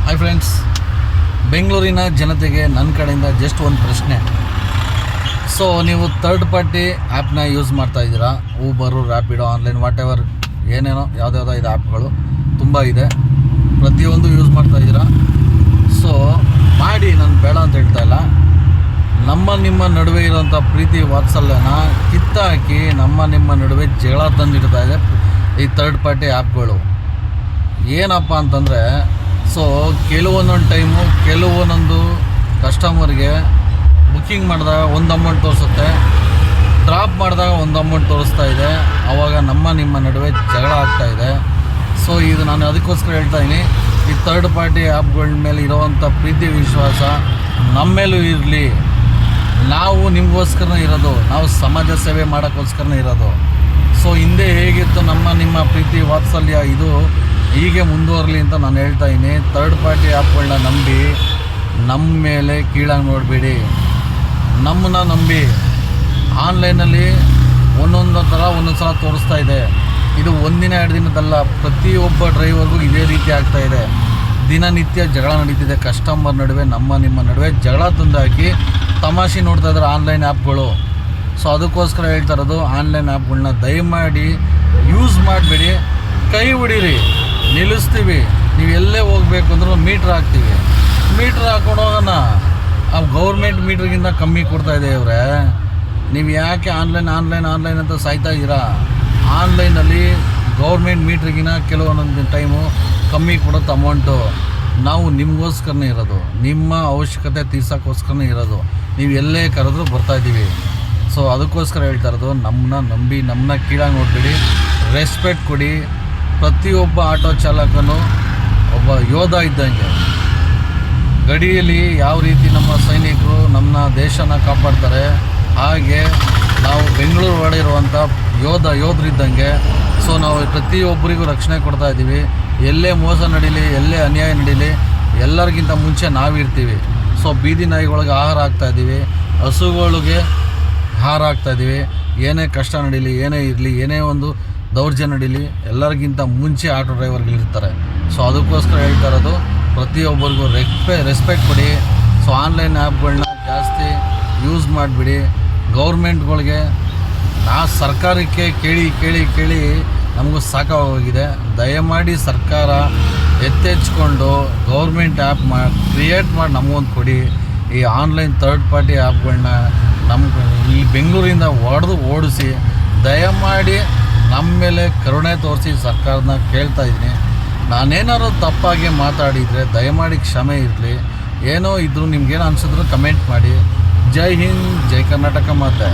Hi friends, ಬೆಂಗಳೂರಿನ ಜನತೆಗೆ ನನ್ನ ಕಡೆಯಿಂದ ಜಸ್ಟ್ ಒಂದು ಪ್ರಶ್ನೆ. ಸೊ ನೀವು ಥರ್ಡ್ ಪಾರ್ಟಿ ಆ್ಯಪ್ನ ಯೂಸ್ ಮಾಡ್ತಾ ಇದ್ದೀರಾ, Uber, Rapido, online, what ever ಏನೇನೋ ಯಾವುದ್ಯಾವುದೋ ಇದು ಆ್ಯಪ್ಗಳು ತುಂಬ ಇದೆ, ಪ್ರತಿಯೊಂದು ಯೂಸ್ ಮಾಡ್ತಾ ಇದ್ದೀರಾ. ಸೊ ಮಾಡಿ, ನಾನು ಬೇಡ ಅಂತ ಹೇಳ್ತಾ ಇಲ್ಲ. ನಿಮ್ಮ ನಡುವೆ ಇರೋಂಥ ಪ್ರೀತಿ ವಾತ್ಸಲ್ಯನ ಕಿತ್ತಾಕಿ ನಿಮ್ಮ ನಡುವೆ ಜಗಳ ತಂದಿಡ್ತಾ ಇದೆ ಈ ಥರ್ಡ್ ಪಾರ್ಟಿ ಆ್ಯಪ್ಗಳು. ಏನಪ್ಪ ಅಂತಂದರೆ, ಸೊ ಕೆಲವೊಂದೊಂದು ಟೈಮು ಕೆಲವೊಂದೊಂದು ಕಸ್ಟಮರ್ಗೆ ಬುಕ್ಕಿಂಗ್ ಮಾಡಿದಾಗ ಒಂದು ಅಮೌಂಟ್ ತೋರಿಸುತ್ತೆ, ಡ್ರಾಪ್ ಮಾಡಿದಾಗ ಒಂದು ಅಮೌಂಟ್ ತೋರಿಸ್ತಾ ಇದೆ. ಆವಾಗ ನಿಮ್ಮ ನಡುವೆ ಜಗಳ ಆಗ್ತಾಯಿದೆ. ಸೊ ಇದು ನಾನು ಅದಕ್ಕೋಸ್ಕರ ಹೇಳ್ತಾ ಇದ್ದೀನಿ, ಈ ಥರ್ಡ್ ಪಾರ್ಟಿ ಆ್ಯಪ್ಗಳ ಮೇಲೆ ಇರೋವಂಥ ಪ್ರೀತಿ ವಿಶ್ವಾಸ ನಮ್ಮ ಮೇಲೂ ಇರಲಿ. ನಾವು ನಿಮಗೋಸ್ಕರನೇ ಇರೋದು, ನಾವು ಸಮಾಜ ಸೇವೆ ಮಾಡೋಕ್ಕೋಸ್ಕರನೇ ಇರೋದು. ಸೊ ಹಿಂದೆ ಹೇಗಿತ್ತು ನಿಮ್ಮ ಪ್ರೀತಿ ವಾತ್ಸಲ್ಯ, ಇದು ಹೀಗೆ ಮುಂದುವರಲಿ ಅಂತ ನಾನು ಹೇಳ್ತಾ ಇದ್ದೀನಿ. ಥರ್ಡ್ ಪಾರ್ಟಿ ಆ್ಯಪ್ಗಳನ್ನ ನಂಬಿ ನಮ್ಮ ಮೇಲೆ ಕೀಳಾಗಿ ನೋಡಬೇಡಿ. ನಮ್ಮನ್ನ ನಂಬಿ ಆನ್ಲೈನಲ್ಲಿ ಒಂದೊಂದು ಥರ ಒಂದೊಂದು ಸಲ ತೋರಿಸ್ತಾ ಇದೆ. ಇದು ಒಂದಿನ ಎರಡು ದಿನದಲ್ಲ, ಪ್ರತಿಯೊಬ್ಬ ಡ್ರೈವರ್ಗೂ ಇದೇ ರೀತಿ ಆಗ್ತಾಯಿದೆ. ದಿನನಿತ್ಯ ಜಗಳ ನಡೀತಿದೆ ಕಸ್ಟಮರ್ ನಡುವೆ, ನಿಮ್ಮ ನಡುವೆ ಜಗಳ ತಂದಾಕಿ ತಮಾಷೆ ನೋಡ್ತಾ ಇದ್ದಾರೆ ಆನ್ಲೈನ್ ಆ್ಯಪ್ಗಳು. ಸೊ ಅದಕ್ಕೋಸ್ಕರ ಹೇಳ್ತಾ ಇರೋದು, ಆನ್ಲೈನ್ ಆ್ಯಪ್ಗಳನ್ನ ದಯಮಾಡಿ ಯೂಸ್ ಮಾಡಬೇಡಿ. ಕೈ ಹೊಡೀರಿ, ನಿಲ್ಲಿಸ್ತೀವಿ. ನೀವು ಎಲ್ಲೇ ಹೋಗಬೇಕು ಅಂದ್ರೂ ಮೀಟ್ರ್ ಹಾಕ್ತೀವಿ, ಮೀಟ್ರ್ ಹಾಕೊಂಡು ಹೋಗೋಣ. ಆ ಗೌರ್ಮೆಂಟ್ ಮೀಟ್ರಿಗಿಂತ ಕಮ್ಮಿ ಕೊಡ್ತಾಯಿದೆ ಇವರೇ. ನೀವು ಯಾಕೆ ಆನ್ಲೈನ್ ಅಂತ ಸಾಯ್ತಾ ಇದ್ದೀರಾ? ಆನ್ಲೈನಲ್ಲಿ ಗೌರ್ಮೆಂಟ್ ಮೀಟ್ರಿಗಿನ ಕೆಲವೊಂದೊಂದು ಟೈಮು ಕಮ್ಮಿ ಕೊಡುತ್ತೆ ಅಮೌಂಟು. ನಾವು ನಿಮಗೋಸ್ಕರನೇ ಇರೋದು, ನಿಮ್ಮ ಅವಶ್ಯಕತೆ ತೀರ್ಸೋಕ್ಕೋಸ್ಕರನೇ ಇರೋದು. ನೀವು ಎಲ್ಲೇ ಕರೆದ್ರೂ ಬರ್ತಾಯಿದ್ದೀವಿ. ಸೊ ಅದಕ್ಕೋಸ್ಕರ ಹೇಳ್ತಾ ಇರೋದು, ನಮ್ಮನ್ನ ನಂಬಿ ನಮ್ಮನ್ನ ಕೀಳಾಗಿ ನೋಡಬೇಡಿ, ರೆಸ್ಪೆಕ್ಟ್ ಕೊಡಿ. ಪ್ರತಿಯೊಬ್ಬ ಆಟೋ ಚಾಲಕನು ಒಬ್ಬ ಯೋಧ ಇದ್ದಂಗೆ. ಗಡಿಯಲ್ಲಿ ಯಾವ ರೀತಿ ನಮ್ಮ ಸೈನಿಕರು ನಮ್ಮ ದೇಶನ ಕಾಪಾಡ್ತಾರೆ, ಹಾಗೆ ನಾವು ಬೆಂಗಳೂರು ಒಳಗಿರುವಂಥ ಯೋಧರಿದ್ದಂಗೆ. ಸೊ ನಾವು ಪ್ರತಿಯೊಬ್ಬರಿಗೂ ರಕ್ಷಣೆ ಕೊಡ್ತಾಯಿದ್ದೀವಿ. ಎಲ್ಲೇ ಮೋಸ ನಡೀಲಿ, ಎಲ್ಲೇ ಅನ್ಯಾಯ ನಡೀಲಿ, ಎಲ್ಲರಿಗಿಂತ ಮುಂಚೆ ನಾವಿರ್ತೀವಿ. ಸೊ ಬೀದಿ ನಾಯಿಗಳಿಗೆ ಆಹಾರ ಹಾಕ್ತಾಯಿದ್ದೀವಿ, ಹಸುಗಳಿಗೆ ಆಹಾರ ಹಾಕ್ತಾಯಿದ್ದೀವಿ. ಏನೇ ಕಷ್ಟ ನಡೀಲಿ, ಏನೇ ಇರಲಿ, ಏನೇ ಒಂದು ದೌರ್ಜನ್ಯ ನಡೀಲಿ, ಎಲ್ಲರಿಗಿಂತ ಮುಂಚೆ ಆಟೋ ಡ್ರೈವರ್ಗಳಿರ್ತಾರೆ. ಸೊ ಅದಕ್ಕೋಸ್ಕರ ಹೇಳ್ತಾ ಇರೋದು, ಪ್ರತಿಯೊಬ್ಬರಿಗೂ ರೆಸ್ಪೆಕ್ಟ್ ಕೊಡಿ. ಸೊ ಆನ್ಲೈನ್ ಆ್ಯಪ್ಗಳನ್ನ ಜಾಸ್ತಿ ಯೂಸ್ ಮಾಡಿಬಿಡಿ. ಗೌರ್ಮೆಂಟ್ಗಳಿಗೆ ಸರ್ಕಾರಕ್ಕೆ ಕೇಳಿ ನಮಗೂ ಸಾಕಾಗೋಗಿದೆ. ದಯಮಾಡಿ ಸರ್ಕಾರ ಎತ್ತೆಚ್ಕೊಂಡು ಗೌರ್ಮೆಂಟ್ ಆ್ಯಪ್ ಕ್ರಿಯೇಟ್ ಮಾಡಿ ನಮಗೊಂದು ಕೊಡಿ. ಈ ಆನ್ಲೈನ್ ಥರ್ಡ್ ಪಾರ್ಟಿ ಆ್ಯಪ್ಗಳನ್ನ ಈ ಬೆಂಗಳೂರಿಂದ ಓಡಿಸಿ ದಯಮಾಡಿ ನಮ್ಮ ಮೇಲೆ ಕರುಣೆ ತೋರಿಸಿ ಸರ್ಕಾರನ ಕೇಳ್ತಾ ಇದ್ದೀನಿ. ನಾನೇನಾದ್ರು ತಪ್ಪಾಗಿ ಮಾತಾಡಿದರೆ ದಯಮಾಡಿ ಕ್ಷಮೆ ಇರಲಿ. ಏನೋ ಇದ್ದರೂ ನಿಮ್ಗೇನು ಅನಿಸಿದ್ರು ಕಮೆಂಟ್ ಮಾಡಿ. ಜೈ ಹಿಂದ್, ಜೈ ಕರ್ನಾಟಕ ಮಾತೆ.